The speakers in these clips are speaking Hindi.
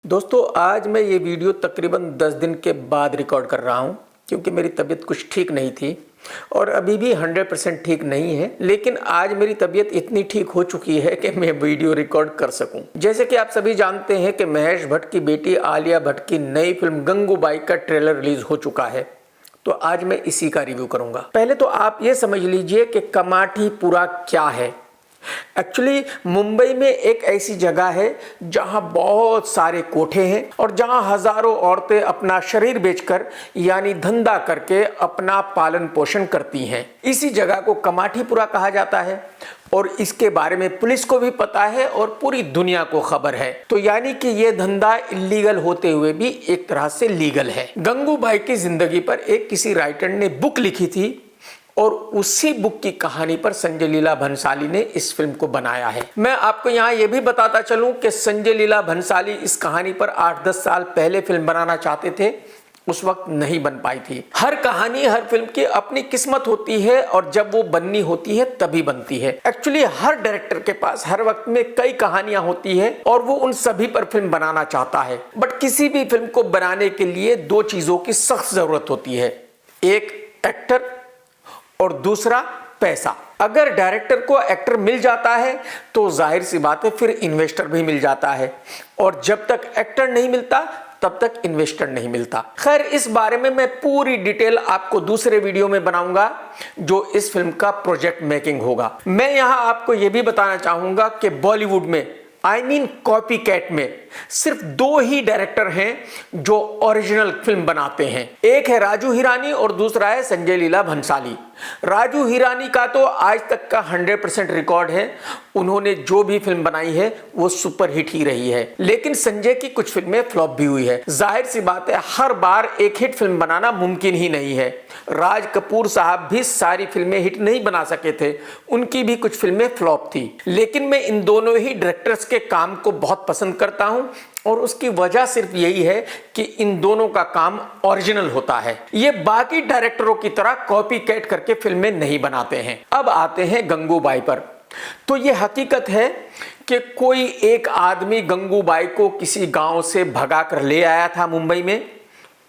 दोस्तों आज मैं ये वीडियो तकरीबन 10 दिन के बाद रिकॉर्ड कर रहा हूँ क्योंकि मेरी तबीयत कुछ ठीक नहीं थी और अभी भी 100% ठीक नहीं है। लेकिन आज मेरी तबीयत इतनी ठीक हो चुकी है कि मैं वीडियो रिकॉर्ड कर सकूं। जैसे कि आप सभी जानते हैं कि महेश भट्ट की बेटी आलिया भट्ट की नई फिल्म गंगूबाई का ट्रेलर रिलीज हो चुका है, तो आज मैं इसी का रिव्यू करूंगा। पहले तो आप ये समझ लीजिए कि कमाठीपुरा क्या है। एक्चुअली मुंबई में एक ऐसी जगह है जहां बहुत सारे कोठे हैं और जहां हजारों औरतें अपना शरीर बेचकर यानी धंधा करके अपना पालन पोषण करती हैं। इसी जगह को कमाठीपुरा कहा जाता है और इसके बारे में पुलिस को भी पता है और पूरी दुनिया को खबर है। तो यानी कि ये धंधा इलीगल होते हुए भी एक तरह से लीगल है। गंगूबाई की जिंदगी पर एक किसी राइटर ने बुक लिखी थी और उसी बुक की कहानी पर संजय लीला भंसाली ने इस फिल्म को बनाया है। मैं आपको यहाँ यह भी बताता चलूं कि संजय लीला भंसाली इस कहानी पर 8-10 साल पहले फिल्म बनाना चाहते थे, उस वक्त नहीं बन पाई थी। हर कहानी हर फिल्म की अपनी किस्मत होती है और जब वो बननी होती है तभी बनती है। एक्चुअली हर डायरेक्टर के पास हर वक्त में कई कहानियां होती है और वो उन सभी पर फिल्म बनाना चाहता है, बट किसी भी फिल्म को बनाने के लिए दो चीजों की सख्त जरूरत होती है, एक एक्टर और दूसरा पैसा। अगर डायरेक्टर को एक्टर मिल जाता है तो जाहिर सी बात है फिर इन्वेस्टर भी मिल जाता है, और जब तक एक्टर नहीं मिलता तब तक इन्वेस्टर नहीं मिलता। खैर इस बारे में मैं पूरी डिटेल आपको दूसरे वीडियो में बनाऊंगा जो इस फिल्म का प्रोजेक्ट मेकिंग होगा। मैं यहां आपको यह भी बताना चाहूंगा कि बॉलीवुड में कॉपी कैट में सिर्फ दो ही डायरेक्टर हैं जो ओरिजिनल फिल्म बनाते हैं। एक है राजू हिरानी और दूसरा है संजय लीला भंसाली। राजू हिरानी का तो आज तक का 100% रिकॉर्ड है, उन्होंने जो भी फिल्म बनाई है वो सुपर हिट ही रही है। लेकिन संजय की कुछ फिल्में फ्लॉप भी हुई है। जाहिर सी बात है हर बार एक हिट फिल्म बनाना मुमकिन ही नहीं है। राज कपूर साहब भी सारी फिल्में हिट नहीं बना सके थे, उनकी भी कुछ फिल्में फ्लॉप थी। लेकिन मैं इन दोनों ही डायरेक्टर्स के काम को बहुत पसंद करता हूं और उसकी वजह सिर्फ यही है कि इन दोनों का काम ओरिजिनल होता है। ये बाकी डायरेक्टरों की तरह कॉपी कैट करके फिल्में नहीं बनाते हैं। अब आते हैं गंगूबाई पर। तो ये हकीकत है कि कोई एक आदमी गंगूबाई को किसी गांव से भगा कर ले आया था मुंबई में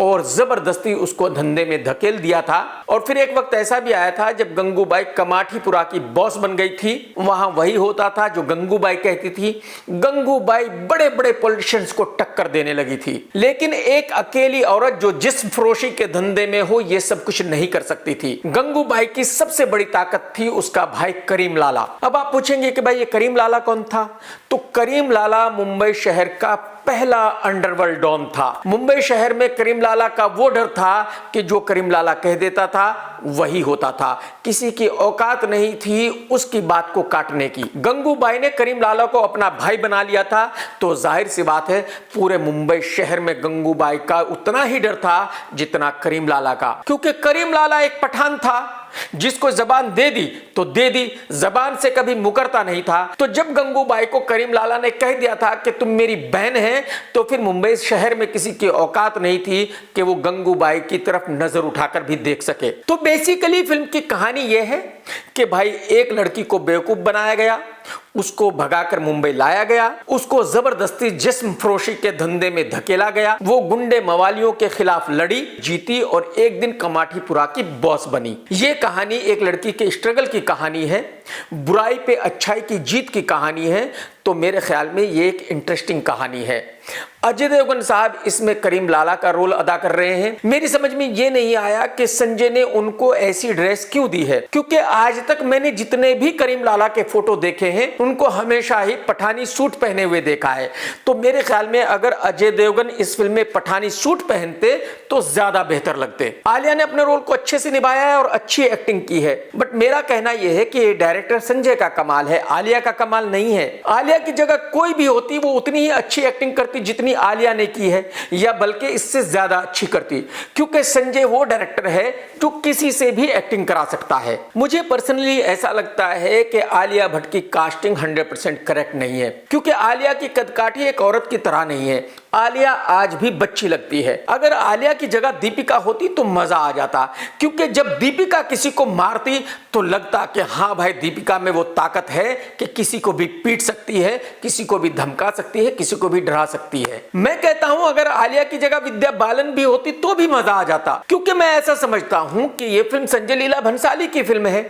और जबरदस्ती उसको धंधे में धकेल दिया था। और फिर एक वक्त ऐसा भी आया था जब गंगूबाई कमाठीपुरा की बॉस बन गई थी। वहां वही होता था जो गंगूबाई कहती थी। गंगूबाई बड़े बड़े पॉलिटिशियंस को टक्कर देने लगी थी, लेकिन एक अकेली औरत जो जिस्म फरोशी के धंधे में हो ये सब कुछ नहीं कर सकती थी। गंगूबाई की सबसे बड़ी ताकत थी उसका भाई करीम लाला। अब आप पूछेंगे कि भाई ये करीम लाला कौन था? तो करीम लाला मुंबई शहर का पहला अंडरवर्ल्ड डॉन था। मुंबई शहर में करीम लाला का वो डर था कि जो करीम लाला कह देता था वही होता था। किसी की औकात नहीं थी उसकी बात को काटने की। गंगूबाई ने करीम लाला को अपना भाई बना लिया था, तो जाहिर सी बात है पूरे मुंबई शहर में गंगूबाई का उतना ही डर था जितना करीम लाला का, क्योंकि करीम लाला एक पठान था जिसको जबान दे दी तो दे दी, जबान से कभी मुकरता नहीं था। तो जब गंगूबाई को करीम लाला ने कह दिया था कि तुम मेरी बहन है, तो फिर मुंबई शहर में किसी की औकात नहीं थी कि वो गंगूबाई की तरफ नजर उठाकर भी देख सके। तो बेसिकली फिल्म की कहानी यह है कि भाई एक लड़की को बेवकूफ बनाया गया, उसको भगाकर मुंबई लाया गया, उसको जबरदस्ती जिस्म फरोशी के धंधे में धकेला गया। वो गुंडे मवालियों के खिलाफ लड़ी, जीती और एक दिन कमाठीपुरा की बॉस बनी। ये कहानी एक लड़की के स्ट्रगल की कहानी है, बुराई पे अच्छाई की जीत की कहानी है। तो मेरे ख्याल में ये एक इंटरेस्टिंग कहानी है। अजय देवगन साहब इसमें करीम लाला का रोल अदा कर रहे हैं। मेरी समझ में ये नहीं आया कि संजय ने उनको ऐसी ड्रेस क्यों दी है, क्योंकि आज तक मैंने जितने भी करीम लाला के फोटो देखे हैं उनको हमेशा ही पठानी सूट पहने हुए देखा है। तो मेरे ख्याल में अगर अजय देवगन इस फिल्म में पठानी सूट पहनते तो ज्यादा बेहतर लगते। आलिया ने अपने रोल को अच्छे से निभाया है और अच्छी एक्टिंग की है, बट मेरा कहना यह है कि डायरेक्टर संजय का कमाल है, आलिया का कमाल नहीं है। आलिया की जगह कोई भी होती वो उतनी ही अच्छी एक्टिंग करती जितनी आलिया ने की है, या बल्कि इससे ज्यादा अच्छी करती, क्योंकि संजय वो डायरेक्टर है जो किसी से भी एक्टिंग करा सकता है। मुझे पर्सनली ऐसा लगता है कि आलिया भट्ट की कास्टिंग 100% करेक्ट नहीं है, क्योंकि आलिया की कदकाठी एक औरत की तरह नहीं है। आलिया आज भी बच्ची लगती है। अगर आलिया की जगह दीपिका होती तो मजा आ जाता, क्योंकि जब दीपिका किसी को मारती तो लगता कि हाँ भाई, दीपिका में वो ताकत है कि किसी को भी पीट सकती है, किसी को भी धमका सकती है, किसी को भी डरा सकती है। मैं कहता हूं अगर आलिया की जगह विद्या बालन भी होती तो भी मजा आ जाता, क्योंकि मैं ऐसा समझता हूं कि ये फिल्म संजय लीला भंसाली की फिल्म है।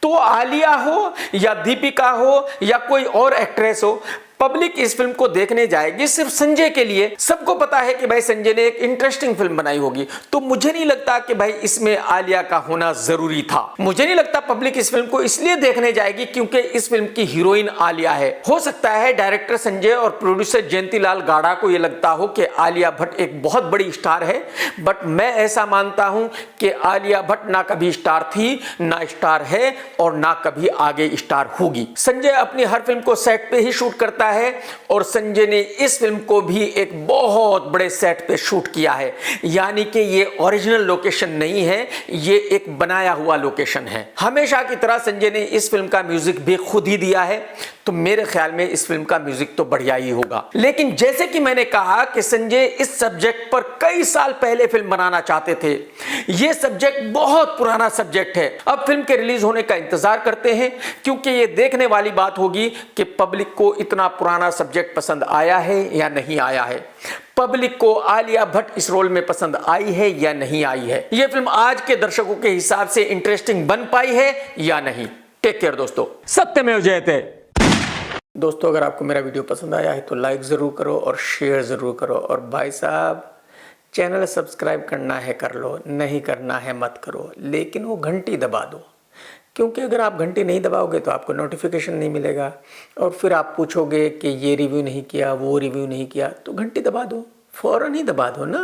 तो आलिया हो या दीपिका हो या कोई और एक्ट्रेस हो, पब्लिक इस फिल्म को देखने जाएगी सिर्फ संजय के लिए। सबको पता है कि भाई संजय ने एक इंटरेस्टिंग फिल्म बनाई होगी, तो मुझे नहीं लगता कि भाई इसमें आलिया का होना जरूरी था। मुझे नहीं लगता पब्लिक इस फिल्म को इसलिए देखने जाएगी क्योंकि इस फिल्म की हीरोइन आलिया है। हो सकता है डायरेक्टर संजय और प्रोड्यूसर जयंतीलाल गाड़ा को यह लगता हो कि आलिया भट्ट एक बहुत बड़ी स्टार है, बट मैं ऐसा मानता हूं कि आलिया भट्ट ना कभी स्टार थी, ना स्टार है और ना कभी आगे स्टार होगी। संजय अपनी हर फिल्म को सेट पे ही शूट करता है और संजय ने इस फिल्म को भी एक बहुत बड़े सेट पे शूट किया है, यानी कि ये ओरिजिनल लोकेशन नहीं है, ये एक बनाया हुआ लोकेशन है। हमेशा की तरह संजय ने इस फिल्म का म्यूजिक भी खुद ही दिया है, तो मेरे ख्याल में इस फिल्म का म्यूजिक तो बढ़िया ही होगा। लेकिन जैसे कि मैंने कहा कि संजय इस सब्जेक्ट पर कई साल पहले फिल्म बनाना चाहते थे। यह सब्जेक्ट बहुत पुराना सब्जेक्ट है। अब फिल्म के रिलीज होने का इंतजार करते हैं, क्योंकि यह देखने वाली बात होगी कि पब्लिक को इतना पुराना सब्जेक्ट पसंद आया है या नहीं आया है। पब्लिक को आलिया भट्ट इस रोल में पसंद आई है या नहीं आई है। यह फिल्म आज के दर्शकों के हिसाब से इंटरेस्टिंग बन पाई है या नहीं। टेक केयर दोस्तों, सत्यमेव जयते। दोस्तों, अगर आपको मेरा वीडियो पसंद आया है तो लाइक ज़रूर करो और शेयर ज़रूर करो। और भाई साहब, चैनल सब्सक्राइब करना है कर लो, नहीं करना है मत करो, लेकिन वो घंटी दबा दो, क्योंकि अगर आप घंटी नहीं दबाओगे तो आपको नोटिफिकेशन नहीं मिलेगा और फिर आप पूछोगे कि ये रिव्यू नहीं किया, वो रिव्यू नहीं किया, तो घंटी दबा दो, फौरन ही दबा दो ना।